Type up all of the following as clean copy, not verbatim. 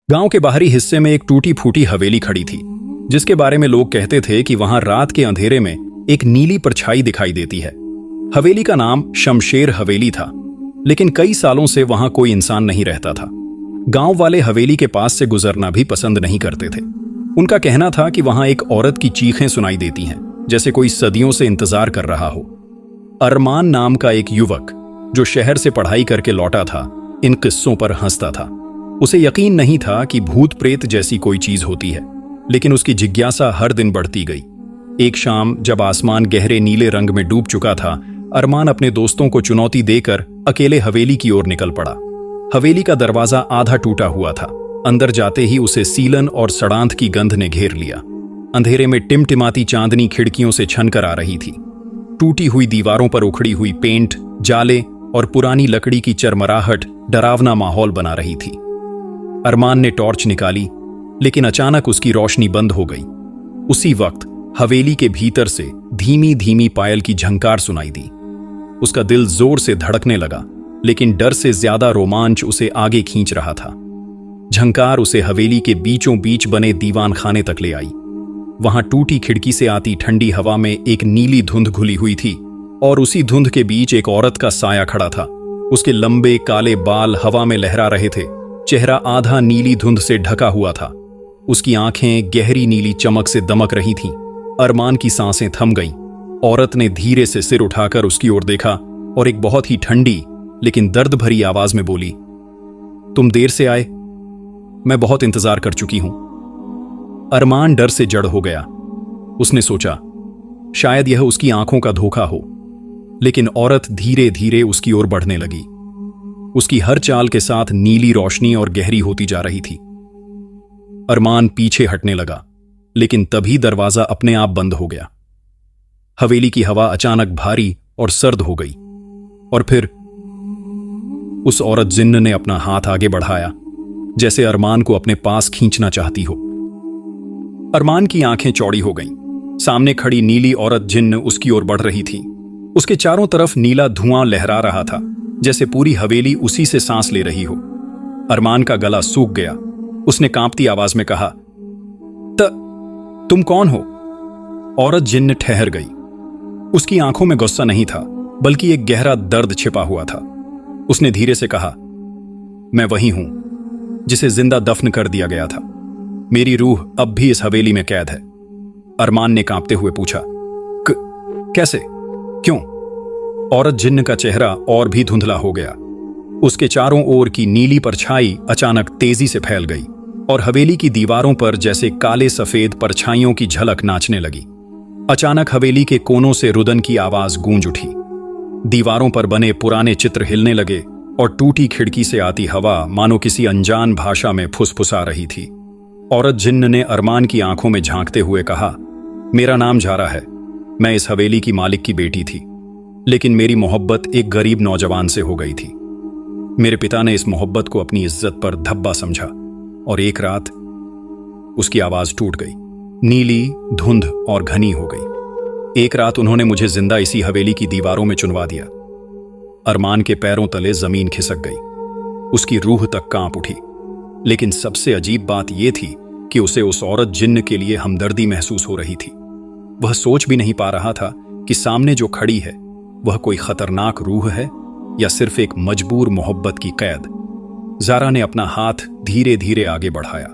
गांव के बाहरी हिस्से में एक टूटी फूटी हवेली खड़ी थी, जिसके बारे में लोग कहते थे कि वहां रात के अंधेरे में एक नीली परछाई दिखाई देती है। हवेली का नाम शमशेर हवेली था, लेकिन कई सालों से वहां कोई इंसान नहीं रहता था। गांव वाले हवेली के पास से गुजरना भी पसंद नहीं करते थे। उनका कहना था कि वहां एक औरत की चीखें सुनाई देती हैं, जैसे कोई सदियों से इंतजार कर रहा हो। अरमान नाम का एक युवक जो शहर से पढ़ाई करके लौटा था, इन किस्सों पर हंसता था। उसे यकीन नहीं था कि भूत प्रेत जैसी कोई चीज होती है, लेकिन उसकी जिज्ञासा हर दिन बढ़ती गई। एक शाम जब आसमान गहरे नीले रंग में डूब चुका था, अरमान अपने दोस्तों को चुनौती देकर अकेले हवेली की ओर निकल पड़ा। हवेली का दरवाजा आधा टूटा हुआ था। अंदर जाते ही उसे सीलन और सड़ांत की गंध ने घेर लिया। अंधेरे में टिमटिमाती चांदनी खिड़कियों से छनकर आ रही थी। टूटी हुई दीवारों पर उखड़ी हुई पेंट, जाले और पुरानी लकड़ी की चरमराहट डरावना माहौल बना रही थी। अरमान ने टॉर्च निकाली, लेकिन अचानक उसकी रोशनी बंद हो गई। उसी वक्त हवेली के भीतर से धीमी धीमी पायल की झंकार सुनाई दी। उसका दिल जोर से धड़कने लगा, लेकिन डर से ज्यादा रोमांच उसे आगे खींच रहा था। झंकार उसे हवेली के बीचों बीच बने दीवान खाने तक ले आई। वहां टूटी खिड़की से आती ठंडी हवा में एक नीली धुंध घुली हुई थी, और उसी धुंध के बीच एक औरत का साया खड़ा था। उसके लंबे काले बाल हवा में लहरा रहे थे। चेहरा आधा नीली धुंध से ढका हुआ था। उसकी आंखें गहरी नीली चमक से दमक रही थीं। अरमान की सांसें थम गईं। औरत ने धीरे से सिर उठाकर उसकी ओर देखा और एक बहुत ही ठंडी लेकिन दर्द भरी आवाज में बोली, तुम देर से आए, मैं बहुत इंतजार कर चुकी हूं। अरमान डर से जड़ हो गया। उसने सोचा शायद यह उसकी आंखों का धोखा हो, लेकिन औरत धीरे धीरे उसकी ओर बढ़ने लगी। उसकी हर चाल के साथ नीली रोशनी और गहरी होती जा रही थी। अरमान पीछे हटने लगा, लेकिन तभी दरवाजा अपने आप बंद हो गया। हवेली की हवा अचानक भारी और सर्द हो गई, और फिर उस औरत जिन्न ने अपना हाथ आगे बढ़ाया, जैसे अरमान को अपने पास खींचना चाहती हो। अरमान की आंखें चौड़ी हो गईं। सामने खड़ी नीली औरत जिन्न उसकी ओर बढ़ रही थी। उसके चारों तरफ नीला धुआं लहरा रहा था, जैसे पूरी हवेली उसी से सांस ले रही हो। अरमान का गला सूख गया। उसने कांपती आवाज में कहा, तुम कौन हो? औरत जिन्न ठहर गई। उसकी आंखों में गुस्सा नहीं था, बल्कि एक गहरा दर्द छिपा हुआ था। उसने धीरे से कहा, मैं वही हूं जिसे जिंदा दफन कर दिया गया था। मेरी रूह अब भी इस हवेली में कैद है। अरमान ने कांपते हुए पूछा, कैसे? क्यों? औरत जिन्न का चेहरा और भी धुंधला हो गया। उसके चारों ओर की नीली परछाई अचानक तेजी से फैल गई, और हवेली की दीवारों पर जैसे काले सफेद परछाइयों की झलक नाचने लगी। अचानक हवेली के कोनों से रुदन की आवाज गूंज उठी। दीवारों पर बने पुराने चित्र हिलने लगे, और टूटी खिड़की से आती हवा मानो किसी अनजान भाषा में फुसफुसा रही थी। औरत जिन्न ने अरमान की आंखों में झांकते हुए कहा, मेरा नाम झारा है। मैं इस हवेली की मालिक की बेटी थी, लेकिन मेरी मोहब्बत एक गरीब नौजवान से हो गई थी। मेरे पिता ने इस मोहब्बत को अपनी इज्जत पर धब्बा समझा, और एक रात उसकी आवाज टूट गई। नीली धुंध और घनी हो गई। एक रात उन्होंने मुझे जिंदा इसी हवेली की दीवारों में चुनवा दिया। अरमान के पैरों तले जमीन खिसक गई। उसकी रूह तक कांप उठी। लेकिन सबसे अजीब बात यह थी कि उसे उस औरत जिन्न के लिए हमदर्दी महसूस हो रही थी। वह सोच भी नहीं पा रहा था कि सामने जो खड़ी है वह कोई खतरनाक रूह है या सिर्फ एक मजबूर मोहब्बत की कैद। ज़ारा ने अपना हाथ धीरे धीरे आगे बढ़ाया।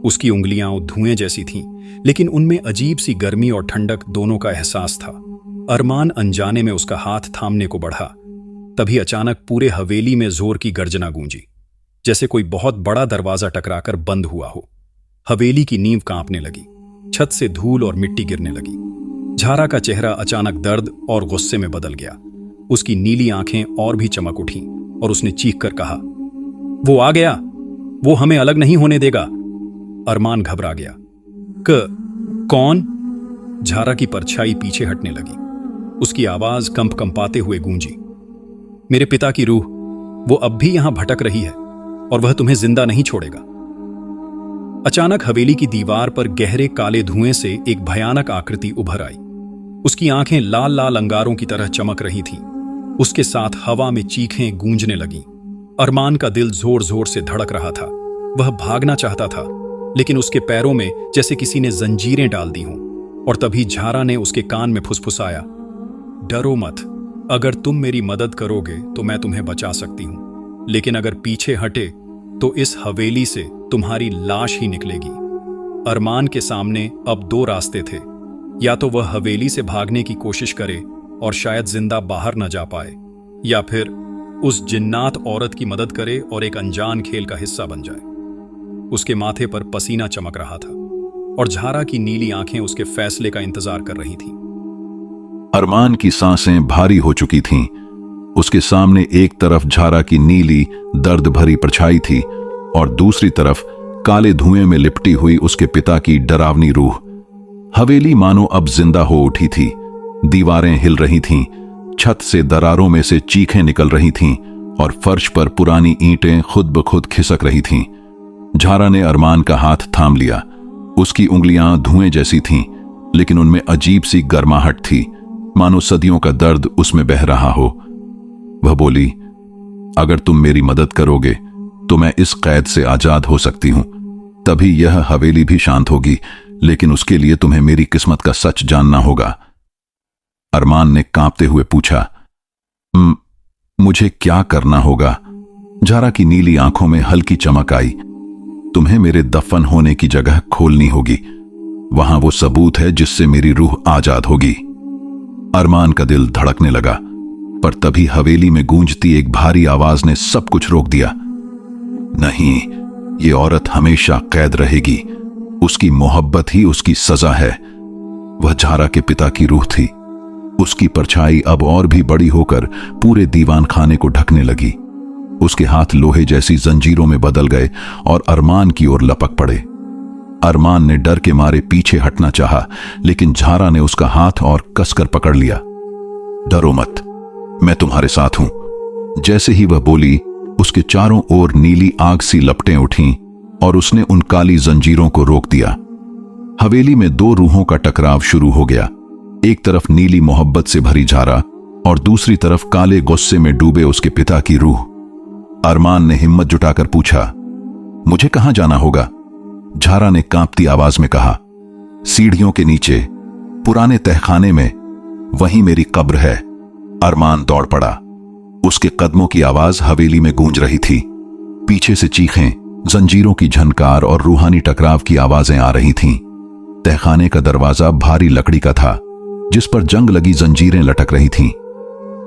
उसकी उंगलियां धुएं जैसी थीं, लेकिन उनमें अजीब सी गर्मी और ठंडक दोनों का एहसास था। अरमान अनजाने में उसका हाथ थामने को बढ़ा। तभी अचानक पूरे हवेली में जोर की गर्जना गूंजी, जैसे कोई बहुत बड़ा दरवाजा टकराकर बंद हुआ हो। हवेली की नींव कांपने लगी। छत से धूल और मिट्टी गिरने लगी। झारा का चेहरा अचानक दर्द और गुस्से में बदल गया। उसकी नीली आंखें और भी चमक उठीं, और उसने चीखकर कहा, वो आ गया, वो हमें अलग नहीं होने देगा। अरमान घबरा गया। कौन? झारा की परछाई पीछे हटने लगी। उसकी आवाज कंपाते हुए गूंजी, मेरे पिता की रूह, वो अब भी यहां भटक रही है, और वह तुम्हें जिंदा नहीं छोड़ेगा। अचानक हवेली की दीवार पर गहरे काले धुएं से एक भयानक आकृति उभर आई। उसकी आंखें लाल लाल अंगारों की तरह चमक रही थीं। उसके साथ हवा में चीखें गूंजने लगीं। अरमान का दिल जोर जोर से धड़क रहा था। वह भागना चाहता था, लेकिन उसके पैरों में जैसे किसी ने जंजीरें डाल दी हों। और तभी झारा ने उसके कान में फुसफुसाया, डरो मत, अगर तुम मेरी मदद करोगे तो मैं तुम्हें बचा सकती हूं, लेकिन अगर पीछे हटे तो इस हवेली से तुम्हारी लाश ही निकलेगी। अरमान के सामने अब दो रास्ते थे, या तो वह हवेली से भागने की कोशिश करे और शायद जिंदा बाहर न जा पाए, या फिर उस जिन्नात औरत की मदद करे और एक अनजान खेल का हिस्सा बन जाए। उसके माथे पर पसीना चमक रहा था और झारा की नीली आंखें उसके फैसले का इंतजार कर रही थीं। अरमान की सांसें भारी हो चुकी थीं। उसके सामने एक तरफ झारा की नीली दर्द भरी परछाई थी और दूसरी तरफ काले धुएं में लिपटी हुई उसके पिता की डरावनी रूह। हवेली मानो अब जिंदा हो उठी थी। दीवारें हिल रही थीं, छत से दरारों में से चीखें निकल रही थीं और फर्श पर पुरानी ईंटें खुद ब खुद खिसक रही थीं। झारा ने अरमान का हाथ थाम लिया। उसकी उंगलियां धुएं जैसी थीं, लेकिन उनमें अजीब सी गर्माहट थी, मानो सदियों का दर्द उसमें बह रहा हो। वह बोली, अगर तुम मेरी मदद करोगे तो मैं इस कैद से आजाद हो सकती हूं। तभी यह हवेली भी शांत होगी, लेकिन उसके लिए तुम्हें मेरी किस्मत का सच जानना होगा। अरमान ने कांपते हुए पूछा, मुझे क्या करना होगा? झारा की नीली आंखों में हल्की चमक आई। तुम्हें मेरे दफन होने की जगह खोलनी होगी। वहां वो सबूत है जिससे मेरी रूह आजाद होगी। अरमान का दिल धड़कने लगा, पर तभी हवेली में गूंजती एक भारी आवाज ने सब कुछ रोक दिया। नहीं, ये औरत हमेशा कैद रहेगी। उसकी मोहब्बत ही उसकी सजा है। वह झारा के पिता की रूह थी। उसकी परछाई अब और भी बड़ी होकर पूरे दीवान खाने को ढकने लगी। उसके हाथ लोहे जैसी जंजीरों में बदल गए और अरमान की ओर लपक पड़े। अरमान ने डर के मारे पीछे हटना चाहा, लेकिन झारा ने उसका हाथ और कसकर पकड़ लिया। डरो मत, मैं तुम्हारे साथ हूं। जैसे ही वह बोली, उसके चारों ओर नीली आग सी लपटें उठीं और उसने उन काली जंजीरों को रोक दिया। हवेली में दो रूहों का टकराव शुरू हो गया। एक तरफ नीली मोहब्बत से भरी झारा और दूसरी तरफ काले गुस्से में डूबे उसके पिता की रूह। अरमान ने हिम्मत जुटाकर पूछा, मुझे कहां जाना होगा? झारा ने कांपती आवाज में कहा, सीढ़ियों के नीचे, पुराने तहखाने में, वहीं मेरी कब्र है। अरमान दौड़ पड़ा। उसके कदमों की आवाज हवेली में गूंज रही थी। पीछे से चीखें, जंजीरों की झनकार और रूहानी टकराव की आवाजें आ रही थीं। तहखाने का दरवाजा भारी लकड़ी का था, जिस पर जंग लगी जंजीरें लटक रही थीं।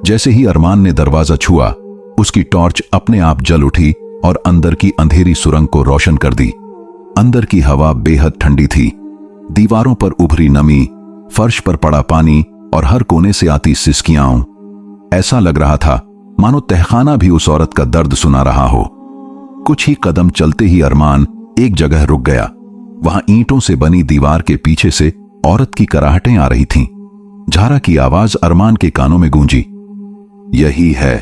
जैसे ही अरमान ने दरवाजा छुआ, उसकी टॉर्च अपने आप जल उठी और अंदर की अंधेरी सुरंग को रोशन कर दी। अंदर की हवा बेहद ठंडी थी। दीवारों पर उभरी नमी, फर्श पर पड़ा पानी और हर कोने से आती सिसकियां। ऐसा लग रहा था मानो तहखाना भी उस औरत का दर्द सुना रहा हो। कुछ ही कदम चलते ही अरमान एक जगह रुक गया। वहां ईंटों से बनी दीवार के पीछे से औरत की कराहटें आ रही थीं। झारा की आवाज अरमान के कानों में गूंजी, यही है,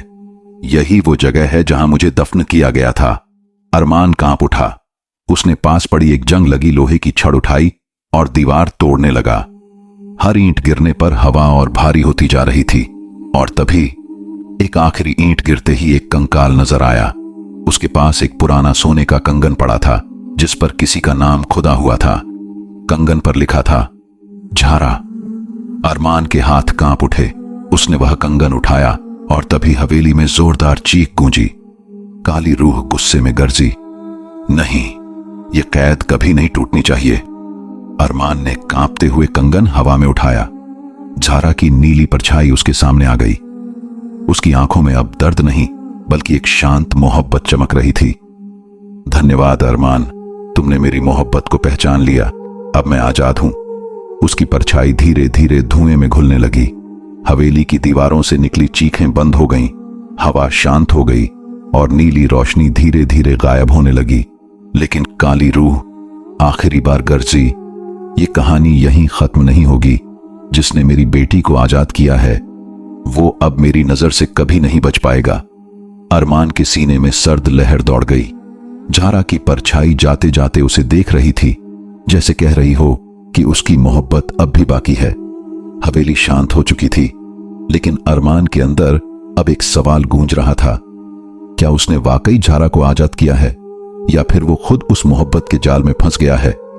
यही वो जगह है जहां मुझे दफन किया गया था। अरमान कांप उठा। उसने पास पड़ी एक जंग लगी लोहे की छड़ उठाई और दीवार तोड़ने लगा। हर ईंट गिरने पर हवा और भारी होती जा रही थी। और तभी एक आखिरी ईंट गिरते ही एक कंकाल नजर आया। उसके पास एक पुराना सोने का कंगन पड़ा था, जिस पर किसी का नाम खुदा हुआ था। कंगन पर लिखा था, झारा। अरमान के हाथ कांप उठे। उसने वह कंगन उठाया और तभी हवेली में जोरदार चीख गूंजी। काली रूह गुस्से में गरजी, नहीं, यह कैद कभी नहीं टूटनी चाहिए। अरमान ने कांपते हुए कंगन हवा में उठाया। झारा की नीली परछाई उसके सामने आ गई। उसकी आंखों में अब दर्द नहीं, बल्कि एक शांत मोहब्बत चमक रही थी। धन्यवाद अरमान, तुमने मेरी मोहब्बत को पहचान लिया। अब मैं आजाद हूं। उसकी परछाई धीरे धीरे धुएं में घुलने लगी। हवेली की दीवारों से निकली चीखें बंद हो गईं। हवा शांत हो गई और नीली रोशनी धीरे धीरे गायब होने लगी। लेकिन काली रूह आखिरी बार गरजी, ये कहानी यहीं खत्म नहीं होगी। जिसने मेरी बेटी को आजाद किया है, वो अब मेरी नजर से कभी नहीं बच पाएगा। अरमान के सीने में सर्द लहर दौड़ गई। झारा की परछाई जाते जाते उसे देख रही थी, जैसे कह रही हो कि उसकी मोहब्बत अब भी बाकी है। हवेली शांत हो चुकी थी, लेकिन अरमान के अंदर अब एक सवाल गूंज रहा था, क्या उसने वाकई झारा को आजाद किया है? या फिर वो खुद उस मोहब्बत के जाल में फंस गया है।